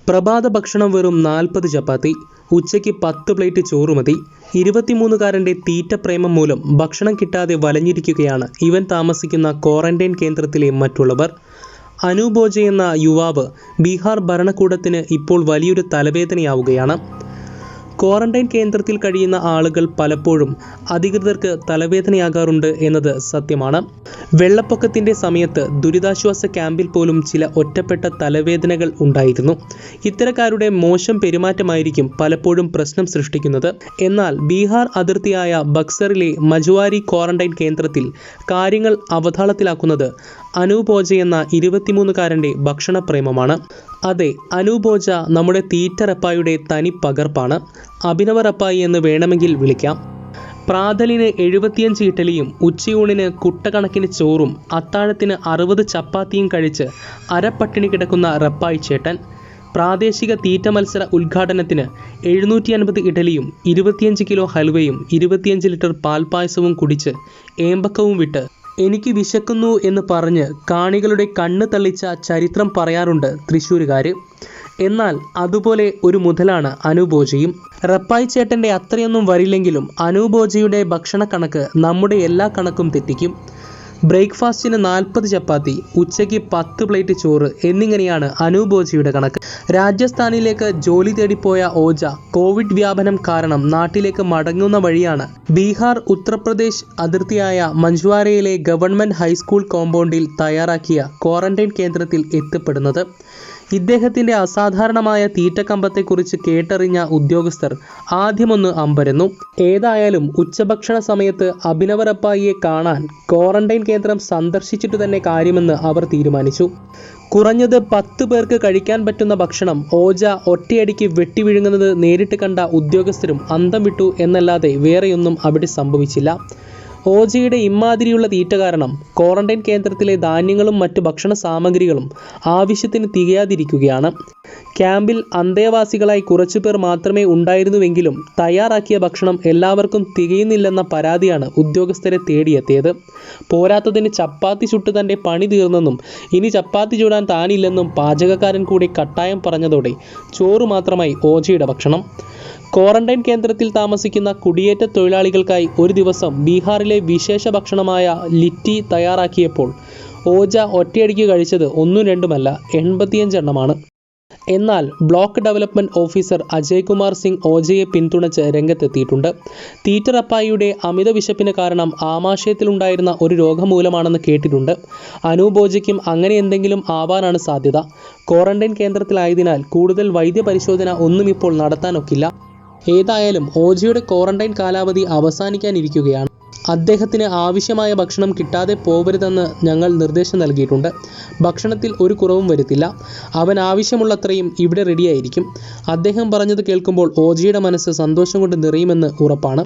പ്രഭാത ഭക്ഷണം വെറും 40 ചപ്പാത്തി, ഉച്ചയ്ക്ക് 10 പ്ലേറ്റ് ചോറ് മതി. 23കാരൻ്റെ തീറ്റപ്രേമം മൂലം ഭക്ഷണം കിട്ടാതെ വലഞ്ഞിരിക്കുകയാണ് ഇവൻ താമസിക്കുന്ന ക്വാറന്റൈൻ കേന്ദ്രത്തിലെ മറ്റുള്ളവർ. അനൂപ് ഓജ എന്ന യുവാവ് ബീഹാർ ഭരണകൂടത്തിന് ഇപ്പോൾ വലിയൊരു തലവേദനയാവുകയാണ്. ക്വാറന്റൈൻ കേന്ദ്രത്തിൽ കഴിയുന്ന ആളുകൾ പലപ്പോഴും അധികൃതർക്ക് തലവേദനയാകാറുണ്ട് എന്നത് സത്യമാണ്. വെള്ളപ്പൊക്കത്തിൻ്റെ സമയത്ത് ദുരിതാശ്വാസ ക്യാമ്പിൽ പോലും ചില ഒറ്റപ്പെട്ട തലവേദനകൾ ഉണ്ടായിരുന്നു. ഇത്തരക്കാരുടെ മോശം പെരുമാറ്റമായിരിക്കും പലപ്പോഴും പ്രശ്നം സൃഷ്ടിക്കുന്നത്. എന്നാൽ ബീഹാർ അതിർത്തിയായ ബക്സറിലെ മജുവാരി ക്വാറന്റൈൻ കേന്ദ്രത്തിൽ കാര്യങ്ങൾ അവതാളത്തിലാക്കുന്നത് അനൂപ് ഓജ എന്ന 23കാരൻ്റെ ഭക്ഷണപ്രേമമാണ്. അതെ, അനൂപ് ഓജ നമ്മുടെ തീറ്റ റപ്പായിയുടെ തനി പകർപ്പാണ്. അഭിനവ റപ്പായി എന്ന് വേണമെങ്കിൽ വിളിക്കാം. പ്രാതലിന് 75 ഇഡ്ഡലിയും ഉച്ചയൂണിന് കുട്ടക്കണക്കിന് ചോറും അത്താഴത്തിന് 60 ചപ്പാത്തിയും കഴിച്ച് അരപ്പട്ടിണി കിടക്കുന്ന റപ്പായി ചേട്ടൻ. പ്രാദേശിക തീറ്റ മത്സര ഉദ്ഘാടനത്തിന് 750 ഇഡ്ഡലിയും 25 കിലോ ഹൽവയും 25 ലിറ്റർ പാൽപ്പായസവും കുടിച്ച് ഏമ്പക്കവും വിട്ട് എനിക്ക് വിശക്കുന്നു എന്ന് പറഞ്ഞ് കാണികളുടെ കണ്ണ് തള്ളിച്ച ചരിത്രം പറയാറുണ്ട് തൃശ്ശൂരുകാർ. എന്നാൽ അതുപോലെ ഒരു മുതലാണ് അനൂപ് ഓജയും. റപ്പായി ചേട്ടൻ്റെ അത്രയൊന്നും വരില്ലെങ്കിലും അനൂപ് ഓജയുടെ ഭക്ഷണ കണക്ക് നമ്മുടെ എല്ലാ കണക്കും തെറ്റിക്കും. ബ്രേക്ക്ഫാസ്റ്റിന് 40 ചപ്പാത്തി, ഉച്ചയ്ക്ക് 10 പ്ലേറ്റ് ചോറ് എന്നിങ്ങനെയാണ് അനൂപ് ഓജയുടെ കണക്ക്. രാജസ്ഥാനിലേക്ക് ജോലി തേടിപ്പോയ ഓജ കോവിഡ് വ്യാപനം കാരണം നാട്ടിലേക്ക് മടങ്ങുന്ന വഴിയാണ് ബീഹാർ ഉത്തർപ്രദേശ് അതിർത്തിയായ മഞ്ച്വാരയിലെ ഗവൺമെൻറ് ഹൈസ്കൂൾ കോമ്പൗണ്ടിൽ തയ്യാറാക്കിയ ക്വാറന്റൈൻ കേന്ദ്രത്തിൽ എത്തിപ്പെടുന്നത്. ഇദ്ദേഹത്തിൻ്റെ അസാധാരണമായ തീറ്റക്കമ്പത്തെക്കുറിച്ച് കേട്ടറിഞ്ഞ ഉദ്യോഗസ്ഥർ ആദ്യമൊന്ന് അമ്പരന്നു. ഏതായാലും ഉച്ചഭക്ഷണ സമയത്ത് അഭിനവ റപ്പായിയെ കാണാൻ ക്വാറന്റൈൻ കേന്ദ്രം സന്ദർശിച്ചിട്ട് തന്നെ കാര്യമെന്ന് അവർ തീരുമാനിച്ചു. കുറഞ്ഞത് 10 പേർക്ക് കഴിക്കാൻ പറ്റുന്ന ഭക്ഷണം ഓജ ഒറ്റയടിക്ക് വെട്ടിവിഴുങ്ങുന്നത് നേരിട്ട് കണ്ട ഉദ്യോഗസ്ഥരും അന്തം വിട്ടു എന്നല്ലാതെ വേറെയൊന്നും അവിടെ സംഭവിച്ചില്ല. ഓജയുടെ ഇമ്മാതിരിയുള്ള തീറ്റ കാരണം ക്വാറന്റൈൻ കേന്ദ്രത്തിലെ ധാന്യങ്ങളും മറ്റു ഭക്ഷണ സാമഗ്രികളും ആവശ്യത്തിന് തികയാതിരിക്കുകയാണ്. ക്യാമ്പിൽ അന്തേവാസികളായി കുറച്ചുപേർ മാത്രമേ ഉണ്ടായിരുന്നുവെങ്കിലും തയ്യാറാക്കിയ ഭക്ഷണം എല്ലാവർക്കും തികയുന്നില്ലെന്ന പരാതിയാണ് ഉദ്യോഗസ്ഥരെ തേടിയെത്തിയത്. പോരാത്തതിന് ചപ്പാത്തി ചുട്ട് തൻ്റെ പണി തീർന്നെന്നും ഇനി ചപ്പാത്തി ചൂടാൻ താനില്ലെന്നും പാചകക്കാരൻ കൂടി കട്ടായം പറഞ്ഞതോടെ ചോറ് മാത്രമായി ഓജയുടെ ഭക്ഷണം. ക്വാറന്റൈൻ കേന്ദ്രത്തിൽ താമസിക്കുന്ന കുടിയേറ്റ തൊഴിലാളികൾക്കായി ഒരു ദിവസം ബീഹാറിലെ വിശേഷ ഭക്ഷണമായ ലിറ്റി തയ്യാറാക്കിയപ്പോൾ ഓജ ഒറ്റയടിക്ക് കഴിച്ചത് 1-2മല്ല 85 എണ്ണമാണ്. എന്നാൽ block development officer Ajay Kumar Singh ഓജയെ പിന്തുണച്ച് രംഗത്തെത്തിയിട്ടുണ്ട്. തീറ്റ റപ്പായിയുടെ അമിത വിശപ്പിന് കാരണം ആമാശയത്തിലുണ്ടായിരുന്ന ഒരു രോഗം മൂലമാണെന്ന് കേട്ടിട്ടുണ്ട്. അനൂപ് ഓജയ്ക്കും അങ്ങനെ എന്തെങ്കിലും ആവാനാണ് സാധ്യത. ക്വാറന്റൈൻ കേന്ദ്രത്തിലായതിനാൽ കൂടുതൽ വൈദ്യപരിശോധന ഒന്നും ഇപ്പോൾ നടത്താനൊക്കില്ല. ഏതായാലും ഓജയുടെ ക്വാറന്റൈൻ കാലാവധി അവസാനിക്കാനിരിക്കുകയാണ്. അദ്ദേഹത്തിന് ആവശ്യമായ ഭക്ഷണം കിട്ടാതെ പോവരുതെന്ന് ഞങ്ങൾ നിർദ്ദേശം നൽകിയിട്ടുണ്ട്. ഭക്ഷണത്തിൽ ഒരു കുറവും വരുത്തില്ല. അവൻ ആവശ്യമുള്ളത്രയും ഇവിടെ റെഡിയായിരിക്കും. അദ്ദേഹം പറഞ്ഞത് കേൾക്കുമ്പോൾ ഓജയുടെ മനസ്സ് സന്തോഷം കൊണ്ട് നിറയുമെന്ന് ഉറപ്പാണ്.